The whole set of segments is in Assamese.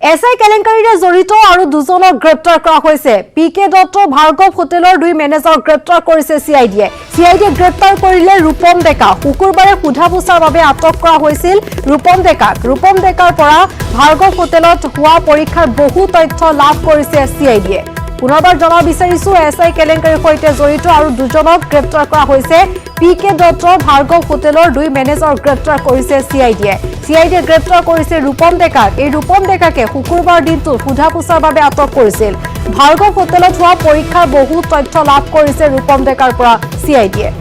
এছআই কেলেংকাৰীৰে জড়িত আৰু দুজনক গ্ৰেপ্তাৰ কৰা হৈছে। পিকে দত্ত ভাৰ্গৱ হোটেলৰ 2 মেনেজাৰ গ্ৰেপ্তাৰ কৰিছে চিআইডিয়ে। চিআইডিয়ে গ্ৰেপ্তাৰ কৰিলে ৰূপম ডেকা। শুকুৰবাৰে সোধা-পোছাৰ বাবে আটক কৰা হৈছিল ৰূপম ডেকাক। ৰূপম ডেকাৰ পৰা ভাৰ্গৱ হোটেলত হোৱা পৰীক্ষাৰ বহু তথ্য লাভ কৰিছে চিআইডিয়ে। পুনৰবাৰ জনাব বিচাৰিছো এছআই কেলেংকাৰীৰ সৈতে জড়িত আৰু দুজনক গ্ৰেপ্তাৰ কৰা হৈছে। পিকে দত্ত ভাৰ্গৱ হোটেলৰ 2 মেনেজাৰ গ্ৰেপ্তাৰ কৰিছে চিআইডিয়ে। চিআইডিয়ে গ্ৰেপ্তাৰ কৰিছে ৰূপম ডেকাক। এই ৰূপম ডেকাকে শুকুৰবাৰ দিনটো সোধা-পোছাৰ বাবে আটক কৰিছিল। ভাৰ্গৱ হোটেলত হোৱা পৰীক্ষাৰ বহু তথ্য লাভ কৰিছে ৰূপম ডেকাৰ পৰা চিআইডিয়ে।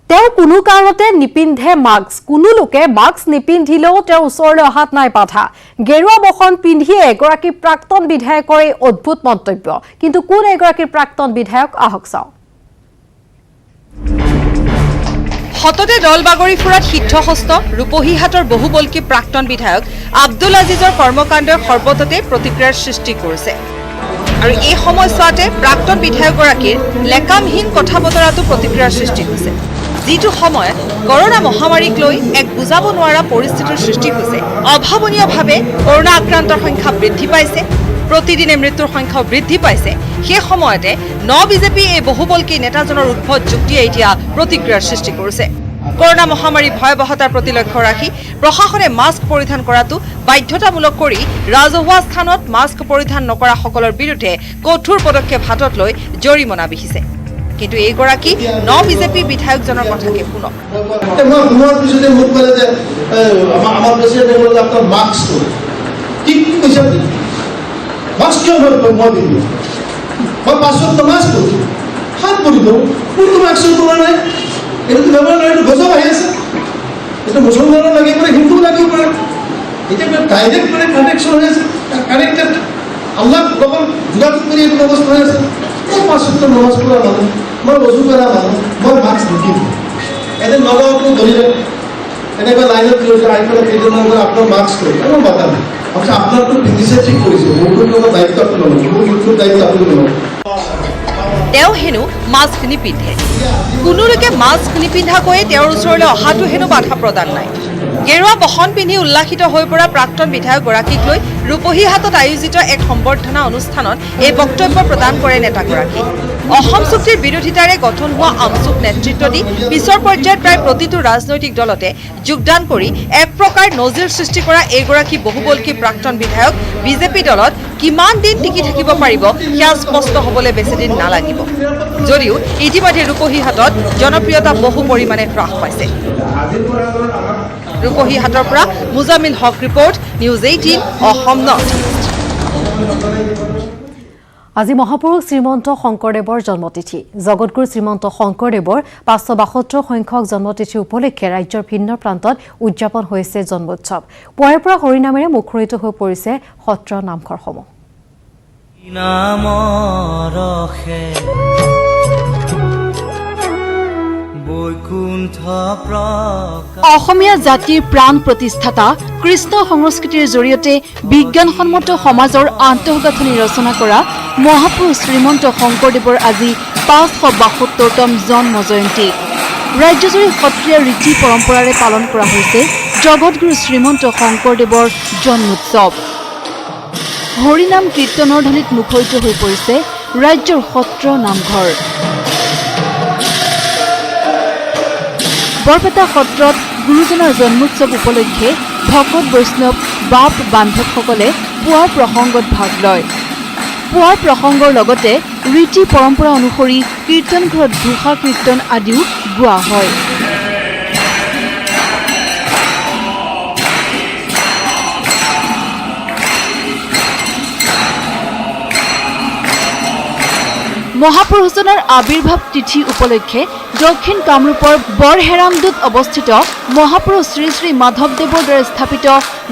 তেওঁ কোনো কাৰণতে নিপিন্ধে মাস্ক। কোনো লোকে মাস্ক নিপিন্ধিলেও তেওঁৰ ওচৰলৈ অহাত নাই বাধা। গেৰুৱা বসন পিন্ধিয়ে এগৰাকী প্ৰাক্তন বিধায়কৰ এই অদ্ভুত মন্তব্য। কিন্তু কোন এগৰাকী প্ৰাক্তন বিধায়ক আহক চাওঁ। হততে দল বাগৰি ফুৰাত সিদ্ধহস্ত ৰূপহীহাটৰ বহুবল্কী প্ৰাক্তন বিধায়ক আব্দুল আজিজৰ কৰ্মকাণ্ডই সৰ্বততে প্ৰতিক্ৰিয়াৰ সৃষ্টি কৰিছে। আৰু এই সময়ছোৱাতে প্ৰাক্তন বিধায়কগৰাকীৰ লেকামহীন কথা বতৰাটো প্ৰতিক্ৰিয়াৰ সৃষ্টি হৈছে। যিটো সময়ত কৰোনা মহামাৰীক লৈ এক বুজাব নোৱাৰা পৰিস্থিতিৰ সৃষ্টি হৈছে। অভাৱনীয়ভাৱে কৰোনা আক্ৰান্তৰ সংখ্যা বৃদ্ধি পাইছে, প্ৰতিদিনে মৃত্যুৰ সংখ্যাও বৃদ্ধি পাইছে। সেই সময়তে বিজেপি এই বহুবল্কী নেতাজনৰ উদ্ভট যুক্তিয়ে এতিয়া প্ৰতিক্ৰিয়াৰ সৃষ্টি কৰিছে। কৰোনা মহামাৰী ভয়াৱহতাৰ প্ৰতি লক্ষ্য ৰাখি প্ৰশাসনে মাস্ক পৰিধান কৰাটো বাধ্যতামূলক কৰি ৰাজহুৱা স্থানত মাস্ক পৰিধান নকৰাসকলৰ বিৰুদ্ধে কঠোৰ পদক্ষেপ হাতত লৈ জৰিমনা বিহিছে। কিন্তু এইগৰাকী বিজেপি বিধায়কজনৰ কথাকে শুনক। মুছলমানৰ লাগে পাৰে, হিন্দু লাগিব পাৰে, এতিয়া ডাইৰেক্ট মানে কানেকশ্যন হৈ আছে, কানেক্টেড আল্লাহ লগত যোগাযোগ কৰি এইটো ব্যৱস্থা হৈ আছে। এই 5 ওয়াক্ত নামাজ পঢ়া মানুহ, মই বজু কৰা মানুহ, মই মাস্ক নিপিন্ধো। এনে নগাঁৱতো ধৰিলে এনেকুৱা লাইনত গৈছে, আহি পেলাই কেইজনমান আপোনাৰ মাস্ক কৰি মই বাধা নাই। আপোনাৰতো পিন্ধিছে ঠিক কৰিছে, মোৰ দায়িত্ব আপুনি ল'ব, মোৰ দায়িত্ব আপুনি ল'ব। তেওঁ হেনো মাস্ক নিপিন্ধে। কোনো লোকে মাস্ক নিপিন্ধাকৈয়ে তেওঁৰ ওচৰলৈ অহাটো হেনো বাধা প্ৰদান নাই। গেৰুৱা বসন পিন্ধি উল্লাসিত হৈ পৰা প্ৰাক্তন বিধায়কগৰাকীক লৈ ৰূপহীহাটত আয়োজিত এক সম্বৰ্ধনা অনুষ্ঠানত এই বক্তব্য প্ৰদান কৰে নেতাগৰাকী। অসম চুক্তিৰ বিৰোধিতাৰে গঠন হোৱা আমচুক নেতৃত্ব দি পিছৰ পৰ্যায়ত প্ৰায় প্ৰতিটো ৰাজনৈতিক দলতে যোগদান কৰি এক প্ৰকাৰ নজিৰ সৃষ্টি কৰা এইগৰাকী বহুবল্কী প্ৰাক্তন বিধায়ক বিজেপি দলত কিমান দিন টিকি থাকিব পাৰিব সেয়া স্পষ্ট হ'বলৈ বেছিদিন নালাগিব। যদিও ইতিমধ্যে ৰূপহীহাটত জনপ্ৰিয়তা বহু পৰিমাণে হ্ৰাস পাইছে। ৰূপহীহাটৰ পৰা মুজামিল হক ৰিপৰ্ট, নিউজ 18 অসম নৰ্থ। আজি মহাপুৰুষ শ্ৰীমন্ত শংকৰদেৱৰ জন্মতিথি। জগতগুৰু শ্ৰীমন্ত শংকৰদেৱৰ 572 সংখ্যক জন্মতিথি উপলক্ষে ৰাজ্যৰ ভিন্ন প্ৰান্তত উদযাপন হৈছে জন্মোৎসৱ। পুৱাৰে পৰা হৰিনামেৰে মুখৰিত হৈ পৰিছে সত্ৰ নামঘৰসমূহ। অসমীয়া জাতিৰ প্ৰাণ প্ৰতিষ্ঠাতা কৃষ্ণ সংস্কৃতিৰ জৰিয়তে বিজ্ঞানসন্মত সমাজৰ আন্তঃগাঁথনি ৰচনা কৰা মহাপুৰুষ শ্ৰীমন্ত শংকৰদেৱৰ আজি 572তম জন্ম জয়ন্তী। ৰাজ্যজুৰি সত্ৰীয়া ৰীতি পৰম্পৰাৰে পালন কৰা হৈছে জগতগুৰু শ্ৰীমন্ত শংকৰদেৱৰ জন্মোৎসৱ। হৰিনাম কীৰ্তনৰ ধ্বনিত মুখৰিত হৈ পৰিছে ৰাজ্যৰ সত্ৰ নামঘৰ। বৰপেটা সত্ৰত গুৰুজনাৰ জন্মোৎসৱ উপলক্ষে ভকত বৈষ্ণৱ বাপ বান্ধৱসকলে পুৱাৰ প্ৰসংগত ভাগ লয়। পুৱাৰ প্ৰসংগৰ লগতে ৰীতি পৰম্পৰা অনুসৰি কীৰ্তনঘৰত ঘোষা কীৰ্তন আদিও গোৱা হয়। মহাপুৰুষজনৰ আবিৰ্ভাৱ তিথি উপলক্ষে দক্ষিণ কামৰূপৰ বৰহেৰামদুত অৱস্থিত মহাপুৰুষ শ্ৰী শ্ৰী মাধৱদেৱৰ দ্বাৰা স্থাপিত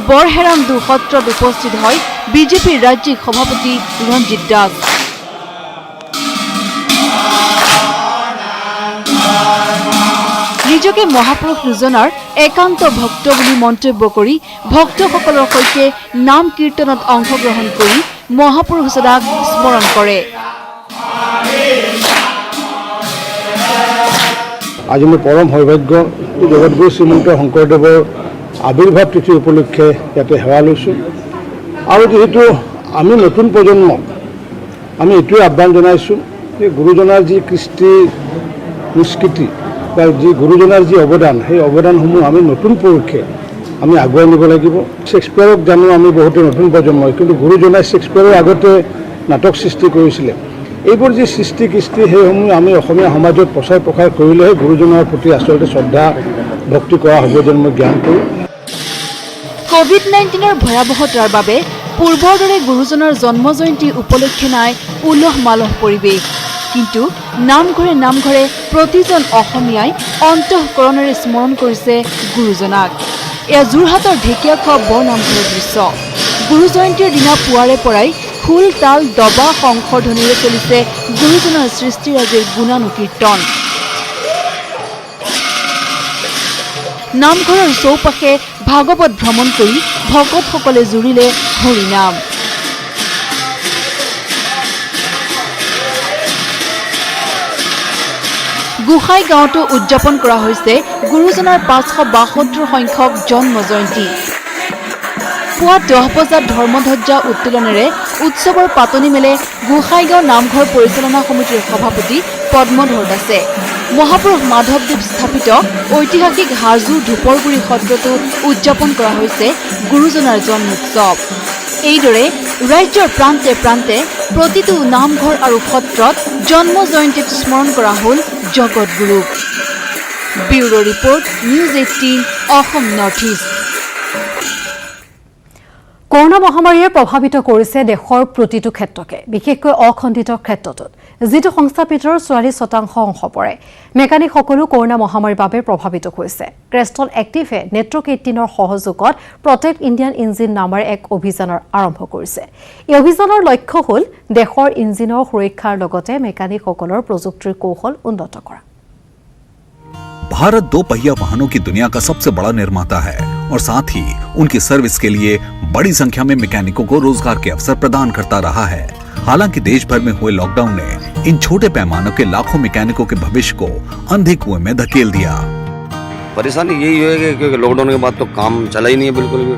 বৰহেৰামদু সত্ৰত উপস্থিত হয় বিজেপিৰ ৰাজ্যিক সভাপতি ৰঞ্জিত দাস। নিজকে মহাপুৰুষ দুজনাৰ একান্ত ভক্ত বুলি মন্তব্য কৰি ভক্তসকলৰ সৈতে নাম কীৰ্তনত অংশগ্ৰহণ কৰি মহাপুৰুষজনাক স্মৰণ কৰে। আজি মোৰ পৰম সৌভাগ্য জগতগুৰু শ্ৰীমন্ত শংকৰদেৱৰ আৱিৰ্ভাৱ তিথি উপলক্ষে ইয়াতে সেৱা লৈছোঁ। আৰু যিহেতু আমি নতুন প্ৰজন্মক আমি এইটোৱে আহ্বান জনাইছোঁ যে গুৰুজনাৰ যি কৃষ্টি সংস্কৃতি বা যি গুৰুজনাৰ যি অৱদান, সেই অৱদানসমূহ আমি নতুন পৰীক্ষে আমি আগুৱাই নিব লাগিব। শ্বেক্সপিয়াৰক জানো আমি বহুতে নতুন প্ৰজন্মই, কিন্তু গুৰুজনাই শ্বেক্সপিয়াৰৰ আগতে নাটক সৃষ্টি কৰিছিলে। এইবোৰ যি সৃষ্টি কৃষ্টি সেইসমূহ আমি অসমীয়া সমাজত প্ৰচাৰ প্ৰসাৰ কৰিলেহে গুৰুজনাৰ প্ৰতি আচলতে শ্ৰদ্ধা ভক্তি কৰা হ'ব যেন মই জ্ঞান কৰোঁ। কোভিড-19ৰ ভয়াৱহতাৰ বাবে পূৰ্বৰ দৰে গুৰুজনাৰ জন্ম জয়ন্তী উপলক্ষে নাই উলহ মালহ পৰিৱেশ, কিন্তু নামঘৰে প্ৰতিজন অসমীয়াই অন্তঃকৰণেৰে স্মৰণ কৰিছে গুৰুজনাক। এয়া যোৰহাটৰ ঢেকীয়াখোৱা বৰনামঘৰৰ দৃশ্য। গুৰু জয়ন্তীৰ দিনা পুৱাৰে পৰাই খোল তাল দবা শংখধ্বনিৰে চলিছে গুৰুজনাৰ সৃষ্টিৰাজিৰ গুণানুকীৰ্তন। নামঘৰৰ চৌপাশে ভাগৱত ভ্ৰমণ কৰি ভকতসকলে জুৰিলে হৰিনাম। গোসাই গাঁৱতো উদযাপন কৰা হৈছে গুৰুজনাৰ 572 সংখ্যক জন্ম জয়ন্তী। পুৱা 10 বজাত ধৰ্মধ্বজা উত্তোলনেৰে উৎসৱৰ পাতনি মেলে গোসাইগাঁও নামঘৰ পৰিচালনা সমিতিৰ সভাপতি পদ্মধৰ দাসে। মহাপুৰুষ মাধৱদেৱ স্থাপিত ঐতিহাসিক হাজো ধূপৰগুৰি সত্ৰতো উদযাপন কৰা হৈছে গুৰুজনাৰ জন্মোৎসৱ। এইদৰে ৰাজ্যৰ প্ৰান্তে প্ৰান্তে প্ৰতিটো নামঘৰ আৰু সত্ৰত জন্ম জয়ন্তীত স্মৰণ কৰা হ'ল জগতগুৰুক। Bureau report, news 18 Assam north east. Corona মহামাৰীয়ে প্ৰভাৱিত কৰিছে দেশৰ প্ৰতিটো ক্ষেত্ৰকে, বিশেষকৈ অখণ্ডিত ক্ষেত্ৰটোত, যিটো সংস্থাপিতৰ 44% অংশ পৰে। মেকানিকসকলো কৰোনা মহামাৰীৰ বাবে প্ৰভাৱিত হৈছে। ক্ৰেষ্টল এক্টিভে নেটৱৰ্ক 18ৰ সহযোগত প্ৰটেক্ট ইণ্ডিয়ান ইঞ্জিন নামেৰে এক অভিযানৰ আৰম্ভ কৰিছে। এই অভিযানৰ লক্ষ্য হ'ল দেশৰ ইঞ্জিনৰ সুৰক্ষাৰ লগতে মেকানিকসকলৰ প্ৰযুক্তিৰ কৌশল উন্নত কৰা। भारत 2 पहिया वाहनों की दुनिया का सबसे बड़ा निर्माता है और साथ ही उनकी सर्विस के लिए बड़ी संख्या में मैकेनिकों को रोजगार के अवसर प्रदान करता रहा है। हालांकि देश भर में हुए लॉकडाउन ने इन छोटे पैमानों के लाखों मैकेनिकों के भविष्य को अंधे कुएं में धकेल दिया। परेशानी यही है क्योंकि लॉकडाउन के बाद तो काम चला ही नहीं है बिल्कुल भी।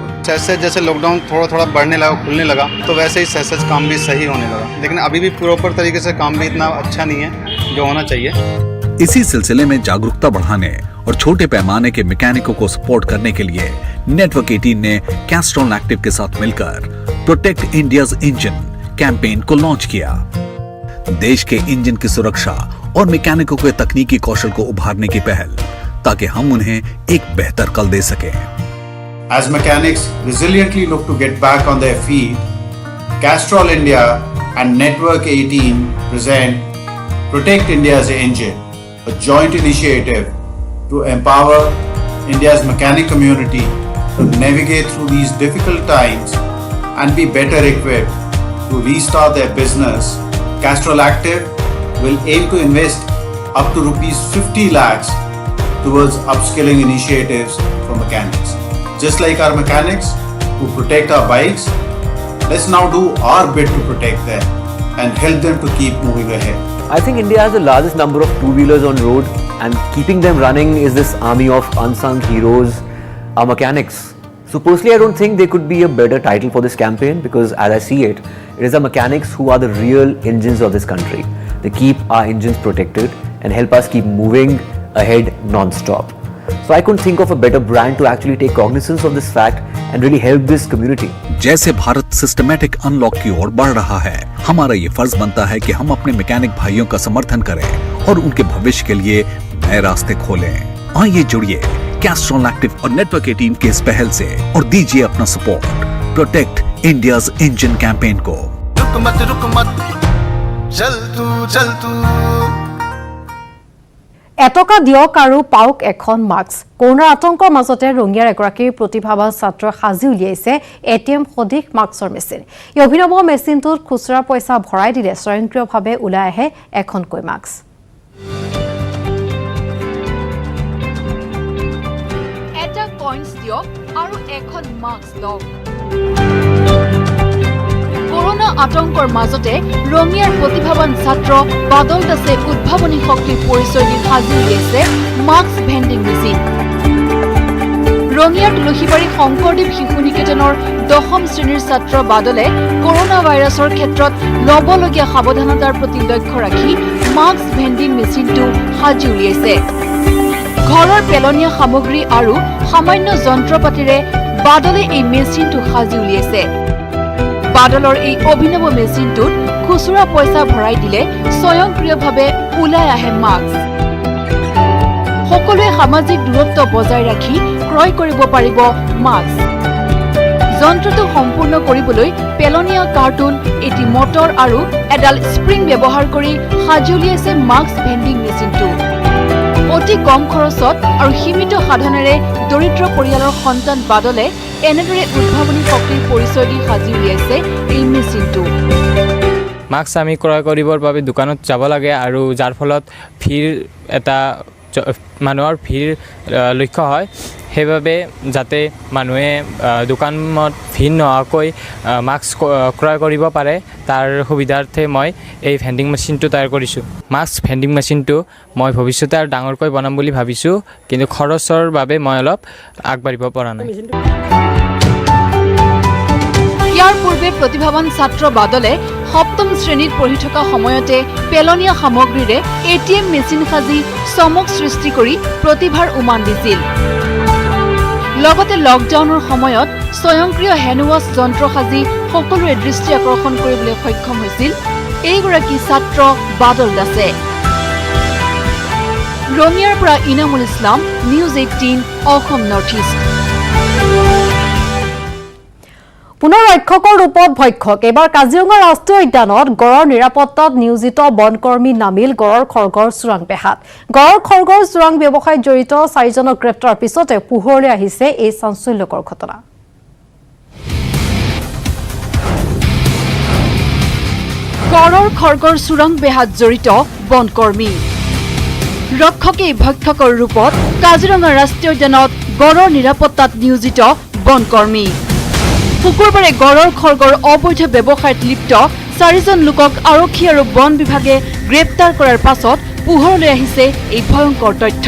जैसे लॉकडाउन थोड़ा बढ़ने लगा, खुलने लगा, तो वैसे ही सहज काम भी सही होने लगा, लेकिन अभी भी प्रॉपर तरीके से काम भी इतना अच्छा नहीं है जो होना चाहिए। इसी सिलसिले में जागरूकता बढ़ाने और छोटे पैमाने के मैकेनिकों को सपोर्ट करने के लिए नेटवर्क 18 ने कैस्ट्रॉल एक्टिव के साथ मिलकर प्रोटेक्ट इंडियाज इंजन कैंपेन को लॉन्च किया। देश के इंजन की सुरक्षा और मैकेनिकों के तकनीकी कौशल को उभारने की पहल, ताकि हम उन्हें एक बेहतर कल दे सकें। As mechanics resiliently look to get back on their feet, Castrol India and Network 18 present Protect India's Engine, a joint initiative to empower India's mechanic community to navigate through these difficult times and be better equipped to restart their business. Castrol Active will aim to invest up to rupees 50 lakhs towards upskilling initiatives for mechanics. Just like our mechanics who protect our bikes, let's now do our bit to protect them and help them to keep moving ahead. I think India has the largest number of two-wheelers on road, and keeping them running is this army of unsung heroes, our mechanics. So personally, I don't think there could be a better title for this campaign, because as I see it, it is our mechanics who are the real engines of this country. They keep our engines protected and help us keep moving ahead non-stop. So I couldn't think of a better brand to actually take cognizance of this fact and really help this community. जैसे भारत सिस्टमैटिक अनलॉक की ओर बढ़ रहा है, हमारा ये फर्ज बनता है कि हम अपने मैकेनिक भाइयों का समर्थन करें और उनके भविष्य के लिए नए रास्ते खोलें। आइए जुड़िए कैस्ट्रॉल एक्टिव और नेटवर्क 18 के इस पहल से और दीजिए अपना support protect India's engine campaign को। रुक मत चल तू এটকা দিয়ক আৰু পাওক এখন মাস্ক। কৰোনাৰ আতংকৰ মাজতে ৰঙিয়াৰ এগৰাকী প্ৰতিভাৱান ছাত্ৰই সাজি উলিয়াইছে এটিএম সদৃশ মাস্কৰ মেচিন। এই অভিনৱ মেচিনটোত খুচুৰা পইচা ভৰাই দিলে স্বয়ংক্ৰিয়ভাৱে ওলাই আহে এখনকৈ মাস্ক। এটা কইনছ দিয়ক আৰু এখন মাস্ক লওক। কৰোনা আতংকৰ মাজতে ৰঙিয়াৰ প্ৰতিভাৱান ছাত্ৰ বাদল দাসে উদ্ভাৱনী শক্তিৰ পৰিচয় দি সাজি উলিয়াইছে মাস্ক ভেণ্ডিং মেচিন। ৰঙিয়াৰ তুলসীবাৰী শংকৰদেৱ শিশু নিকেতনৰ 10ম শ্ৰেণীৰ ছাত্ৰ বাদলে কৰোনা ভাইৰাছৰ ক্ষেত্ৰত ল'বলগীয়া সাৱধানতাৰ প্ৰতি লক্ষ্য ৰাখি মাস্ক ভেণ্ডিং মেচিনটো সাজি উলিয়াইছে। ঘৰৰ পেলনীয়া সামগ্ৰী আৰু সামান্য যন্ত্ৰপাতিৰে বাদলে এই মেচিনটো সাজি উলিয়াইছে। বাদলৰ এই অভিনৱ মেচিনটোত খুচুৰা পইচা ভৰাই দিলে স্বয়ংক্ৰিয়ভাৱে ওলাই আহে মাস্ক। সকলোৱে সামাজিক দূৰত্ব বজাই ৰাখি ক্ৰয় কৰিব পাৰিব মাস্ক। যন্ত্ৰটো সম্পূৰ্ণ কৰিবলৈ পেলনীয়া কাৰ্টুন, এটি মটৰ আৰু এডাল স্প্ৰিং ব্যৱহাৰ কৰি সাজি উলিয়াইছে মাস্ক ভেণ্ডিং মেচিনটো। অতি কম খৰচত আৰু সীমিত সাধনেৰে দৰিদ্ৰ পৰিয়ালৰ সন্তান বাদলে এনেদৰে উদ্ভাৱনী শক্তিৰ পৰিচয় দি সাজি উলিয়াইছে এই মেচিনটো। মাস্ক আমি ক্ৰয় কৰিবৰ বাবে দোকানত যাব লাগে আৰু যাৰ ফলত মানুহৰ ভিৰ লক্ষ্য হয়। সেইবাবে যাতে মানুহে দোকানত ভিৰ নোহোৱাকৈ মাস্ক ক্ৰয় কৰিব পাৰে তাৰ সুবিধাৰ্থে মই এই ভেণ্ডিং মেচিনটো তৈয়াৰ কৰিছোঁ। মাস্ক ভেণ্ডিং মেচিনটো মই ভৱিষ্যতে আৰু ডাঙৰকৈ বনাম বুলি ভাবিছোঁ, কিন্তু খৰচৰ বাবে মই অলপ আগবাঢ়িব পৰা নাই। ইয়াৰ পূৰ্বে প্ৰতিভাৱান ছাত্ৰ বাদলে 7ম শ্ৰেণীত পঢ়ি থকা সময়তে পেলনীয়া সামগ্ৰীৰে ATM মেচিন সাজি চমক সৃষ্টি কৰি প্ৰতিভাৰ উমান দিছিল। লগতে লকডাউনৰ সময়ত স্বয়ংক্ৰিয় হেণ্ডৱাছ যন্ত্ৰ সাজি সকলোৰে দৃষ্টি আকৰ্ষণ কৰিবলৈ সক্ষম হৈছিল এইগৰাকী ছাত্ৰ বাদল দাসে। ৰঙিয়াৰ পৰা Inamul Islam, news 18 Assam north east. পুনৰ ৰক্ষকৰ ৰূপত ভক্ষক। এবাৰ কাজিৰঙা ৰাষ্ট্ৰীয় উদ্যানত গড়ৰ নিৰাপত্তাত নিয়োজিত বনকৰ্মী নামিল গড়ৰ খৰ্গৰ চোৰাং বেহাত। গড়ৰ খৰ্গৰ চোৰাং ব্যৱসায়ত জড়িত 4জনক গ্ৰেপ্তাৰৰ পিছতে পোহৰলৈ আহিছে এই চাঞ্চল্যকৰ ঘটনা। গড়ৰ খৰ্গৰ চোৰাং বেহাত জড়িত বনকৰ্মী। ৰক্ষকে ভক্ষকৰ ৰূপত কাজিৰঙা ৰাষ্ট্ৰীয় উদ্যানত গড়ৰ নিৰাপত্তাত নিয়োজিত বনকৰ্মী। শুকুৰবাৰে গড়ৰ খৰ্গৰ অবৈধ ব্যৱসায়ত লিপ্ত 4জন লোকক আৰক্ষী আৰু বন বিভাগে গ্ৰেপ্তাৰ কৰাৰ পাছত পোহৰলৈ আহিছে এই ভয়ংকৰ তথ্য।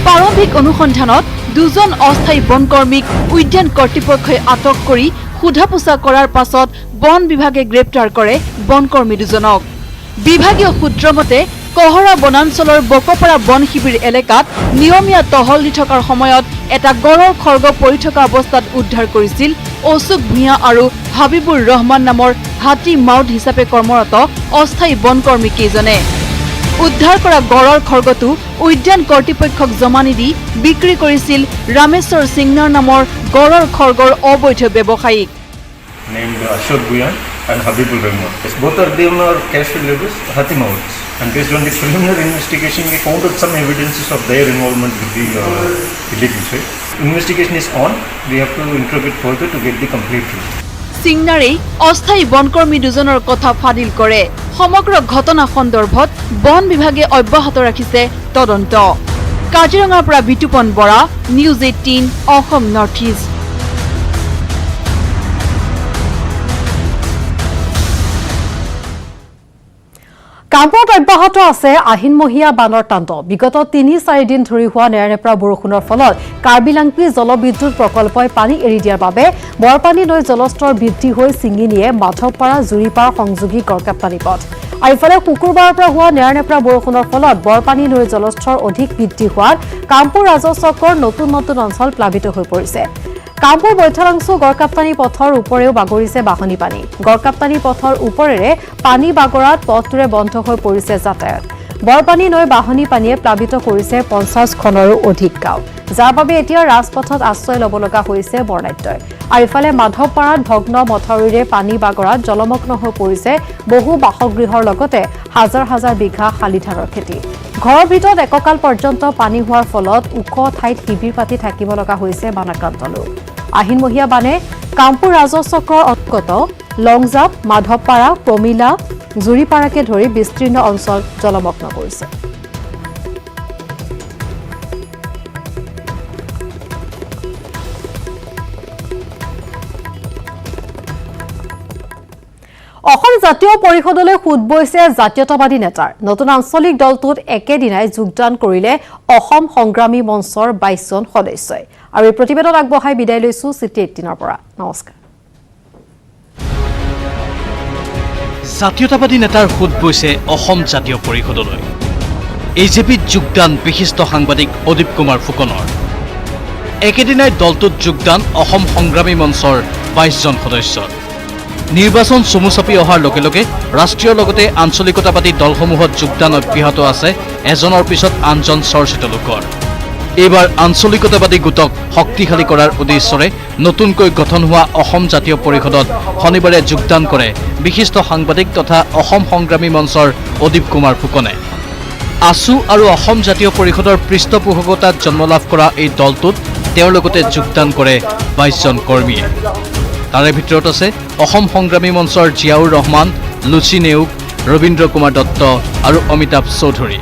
প্ৰাৰম্ভিক অনুসন্ধানত 2জন অস্থায়ী বনকৰ্মীক উদ্যান কৰ্তৃপক্ষই আটক কৰি সোধা পোছা কৰাৰ পাছত বন বিভাগে গ্ৰেপ্তাৰ কৰে বনকৰ্মী 2জনক। বিভাগীয় সূত্ৰ মতে কহৰা বনাঞ্চলৰ বকপাৰা বন শিবিৰ এলেকাত নিয়মীয়া টহল দি থকাৰ সময়ত এটা গড়ৰ খৰ্গ পৰি থকা অৱস্থাত উদ্ধাৰ কৰিছিল অশোক ভূঞা আৰু হাবিবুৰ ৰহমান নামৰ হাতী মাউত হিচাপে কৰ্মৰত অস্থায়ী বনকৰ্মী কেইজনে। উদ্ধাৰ কৰা গড়ৰ খৰ্গটো উদ্যান কৰ্তৃপক্ষক জমা নিদি বিক্ৰী কৰিছিল ৰামেশ্বৰ সিংনাৰ নামৰ গড়ৰ খৰ্গৰ অবৈধ ব্যৱসায়ীক। Named Ashok Bhuyan and Habibul Rahman. Both of them are cash labels, Hathi Mouts. And based on the preliminary investigation, we found out some evidences of their involvement with the illegal trade. Investigation is on. We have to interrogate further to get the complete truth. সিংনাৰেই অস্থায়ী বনকৰ্মী 2জনৰ কথা ফাদিল কৰে। সমগ্ৰ ঘটনা সন্দৰ্ভত বন বিভাগে অব্যাহত ৰাখিছে তদন্ত। কাজিৰঙাৰ পৰা Bitupan Bora, news 18 Assam north east. কামপুৰত অব্যাহত আছে আহিনমহীয়া বানৰ তাণ্ডৱ। বিগত 3-4 দিন ধৰি হোৱা নেৰানেপেৰা বৰষুণৰ ফলত কাৰ্বিলাংপি জলবিদ্যুৎ প্ৰকল্পই পানী এৰি দিয়াৰ বাবে বৰপানী নৈ জলস্তৰ বৃদ্ধি হৈ ছিঙি নিয়ে মাধৱপাৰা জুৰিপাৰ সংযোগী গড়কাপ্তানি পথ। আৰু ইফালে শুকুৰবাৰৰ পৰা হোৱা নেৰানেপেৰা বৰষুণৰ ফলত বৰপানী নৈৰ জলস্তৰ অধিক বৃদ্ধি হোৱাত কামপুৰ ৰাজহ চক্ৰৰ নতুন নতুন অঞ্চল প্লাবিত হৈ পৰিছে। কামপুৰ বৈঠলাংশু গড়কাপ্তানি পথৰ ওপৰেও বাগৰিছে বাহনী পানী। গড়কাপ্তানি পথৰ ওপৰেৰে পানী বাগৰাত পথটোৰে বন্ধ হৈ পৰিছে যাতায়াত। বৰপানী নৈ বাহনী পানীয়ে প্লাবিত কৰিছে 50খনৰো অধিক গাঁও, যাৰ বাবে এতিয়া ৰাজপথত আশ্ৰয় ল'ব লগা হৈছে বৰ্ণাঢ্যই। আৰু ইফালে মাধৱপাৰাত ভগ্ন মথাউৰিৰে পানী বাগৰাত জলমগ্ন হৈ পৰিছে বহু বাসগৃহৰ লগতে হাজাৰ হাজাৰ বিঘা শালি ধানৰ খেতি। ঘৰৰ ভিতৰত এককাল পৰ্যন্ত পানী হোৱাৰ ফলত ওখ ঠাইত শিবিৰ পাতি থাকিব লগা হৈছে বানাক্ৰান্ত লোক। আহিনমহীয়া বানে কামপুৰ ৰাজহ চক্ৰৰ অন্তৰ্গত লংজাপ, মাধৱপাৰা, প্ৰমিলা, জুৰিপাৰাকে ধৰি বিস্তীৰ্ণ অঞ্চল জলমগ্ন কৰিছে। জাতীয় পৰিষদলৈ সোঁত বৈছে জাতীয়তাবাদী নেতাৰ নতুন আঞ্চলিক দলটোত একেদিনাই যোগদান কৰিলে অসম সংগ্ৰামী মঞ্চৰ 22 জন সদস্যই আৰু এই প্ৰতিবেদন আগবঢ়াই বিদায় লৈছো চিটি 18ৰ পৰা নমস্কাৰ জাতীয়তাবাদী নেতাৰ সোঁত বৈছে অসম জাতীয় পৰিষদলৈ এজেপিত যোগদান বিশিষ্ট সাংবাদিক অদীপ কুমাৰ ফুকনৰ একেদিনাই দলটোত যোগদান অসম সংগ্ৰামী মঞ্চৰ 22 জন সদস্যৰ নিৰ্বাচন চমু চাপি অহাৰ লগে লগে ৰাষ্ট্ৰীয় লগতে আঞ্চলিকতাবাদী দলসমূহত যোগদান অব্যাহত আছে এজনৰ পিছত আনজন চৰ্চিত লোকৰ এইবাৰ আঞ্চলিকতাবাদী গোটক শক্তিশালী কৰাৰ উদ্দেশ্যৰে নতুনকৈ গঠন হোৱা অসম জাতীয় পৰিষদত শনিবাৰে যোগদান কৰে বিশিষ্ট সাংবাদিক তথা অসম সংগ্ৰামী মঞ্চৰ অদীপ কুমাৰ ফুকনে আসু আৰু অসম জাতীয় পৰিষদৰ পৃষ্ঠপোষকতাত জন্ম লাভ কৰা এই দলটোত তেওঁৰ লগতে যোগদান কৰে 22 জন কৰ্মীয়ে তাৰে ভিতৰত আছে অসম সংগ্ৰামী মঞ্চৰ জিয়াউৰ ৰহমান লুচি নেউগ ৰবীন্দ্ৰ কুমাৰ দত্ত আৰু অমিতাভ চৌধুৰী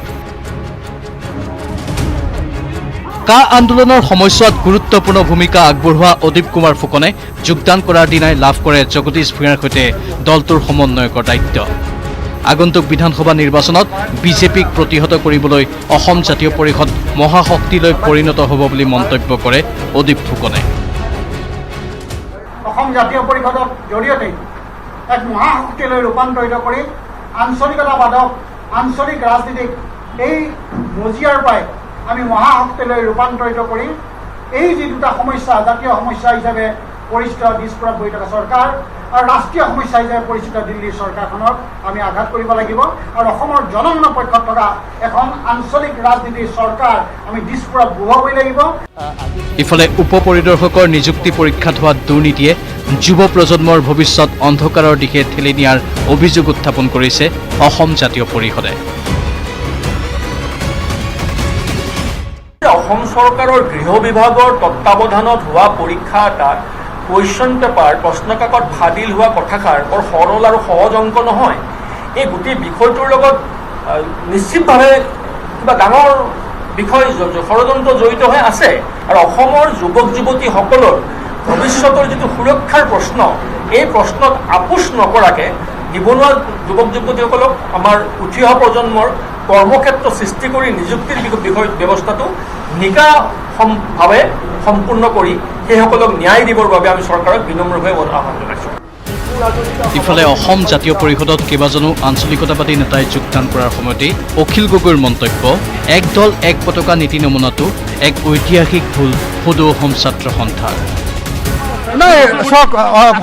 কা আন্দোলনৰ সময়ছোৱাত গুৰুত্বপূৰ্ণ ভূমিকা আগবঢ়োৱা অদীপ কুমাৰ ফুকনে যোগদান কৰাৰ দিনাই লাভ কৰে জগদীশ ভূঞাৰ সৈতে দলটোৰ সমন্বয়কৰ দায়িত্ব আগন্তুক বিধানসভা নিৰ্বাচনত বিজেপিক প্ৰতিহত কৰিবলৈ অসম জাতীয় পৰিষদ মহাশক্তিলৈ পৰিণত হ'ব বুলি মন্তব্য কৰে অদীপ ফুকনে অসম জাতীয় পৰিষদৰ জৰিয়তে এক মহাশক্তিলৈ ৰূপান্তৰিত কৰি আঞ্চলিকতাবাদক আঞ্চলিক ৰাজনীতিক এই মজিয়াৰ পৰাই আমি মহাশক্তিলৈ ৰূপান্তৰিত কৰি এই যি দুটা সমস্যা জাতীয় সমস্যা হিচাপে পৰিচিত দিছপুৰত বহি থকা চৰকাৰ আৰু ৰাষ্ট্ৰীয় সমস্যা হিচাপে পৰিচিত দিল্লীৰ চৰকাৰখনক আমি আঘাত কৰিব লাগিব আৰু অসমৰ জনগণৰ পক্ষত থকা এখন আঞ্চলিক ৰাজনীতিৰ চৰকাৰ আমি দিছপুৰত বহুৱাবই লাগিব ইফালে উপ পৰিদৰ্শকৰ নিযুক্তি পৰীক্ষাত হোৱা দুৰ্নীতিয়ে যুৱ প্ৰজন্মৰ ভৱিষ্যত অন্ধকাৰৰ দিশে ঠেলি নিয়াৰ অভিযোগ উত্থাপন কৰিছে অসম জাতীয় পৰিষদে অসম চৰকাৰৰ গৃহ বিভাগৰ তত্ত্বাৱধানত হোৱা পৰীক্ষা এটাত কুৱেশ্যন পেপাৰ প্ৰশ্নকাকত ফাদিল হোৱা কথাষাৰ বৰ সৰল আৰু সহজ অংক নহয় এই গোটেই বিষয়টোৰ লগত নিশ্চিতভাৱে কিবা ডাঙৰ বিষয় ষড়যন্ত্ৰ জড়িত হৈ আছে আৰু অসমৰ যুৱক যুৱতীসকলৰ ভৱিষ্যতৰ যিটো সুৰক্ষাৰ প্ৰশ্ন এই প্ৰশ্নত আপোচ নকৰাকৈ নিবনুৱা যুৱক যুৱতীসকলক আমাৰ উঠি অহা প্ৰজন্মৰ কৰ্মক্ষেত্ৰ সৃষ্টি কৰি নিযুক্তিৰ বিষয় ব্যৱস্থাটো নিকাভাৱে সম্পূৰ্ণ কৰি সেইসকলক ন্যায় দিবৰ বাবে আমি চৰকাৰক বিনম্ৰভাৱে আহ্বান জনাইছোঁ ইফালে অসম জাতীয় পৰিষদত কেইবাজনো আঞ্চলিকতাবাদী নেতাই যোগদান কৰাৰ সময়তেই অখিল গগৈৰ মন্তব্য এক দল এক পতাকা নীতি নমুনাটো এক ঐতিহাসিক ভুল সদৌ অসম ছাত্ৰ সন্থাৰ নাই চাওক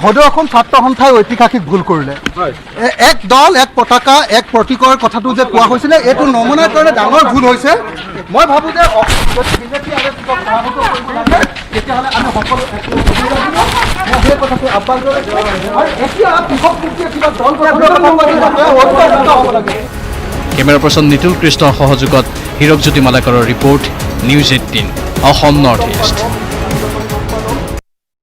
সদৌ অসম ছাত্ৰ সন্থাই ঐতিহাসিক ভুল কৰিলে এক দল এক পতাকা এক প্ৰতীকৰ কথাটো যে কোৱা হৈছিলে এইটো নমুনাৰ কাৰণে ডাঙৰ ভুল হৈছে মই ভাবোঁ যে যদি বিজেপি আৰু পৰাভূত কৰিব লাগে তেতিয়াহ'লে আমি সকলো সেই কথাটো আহ্বান কৰিছোঁ আৰু এতিয়া কৃষক মুক্তিয়ে কিবা দল হ'ব লাগে কেমেৰা পাৰ্চন নিতুল কৃষ্ণৰ সহযোগত হীৰকজ্যোতি মালাকাৰৰ report news 18 Assam north east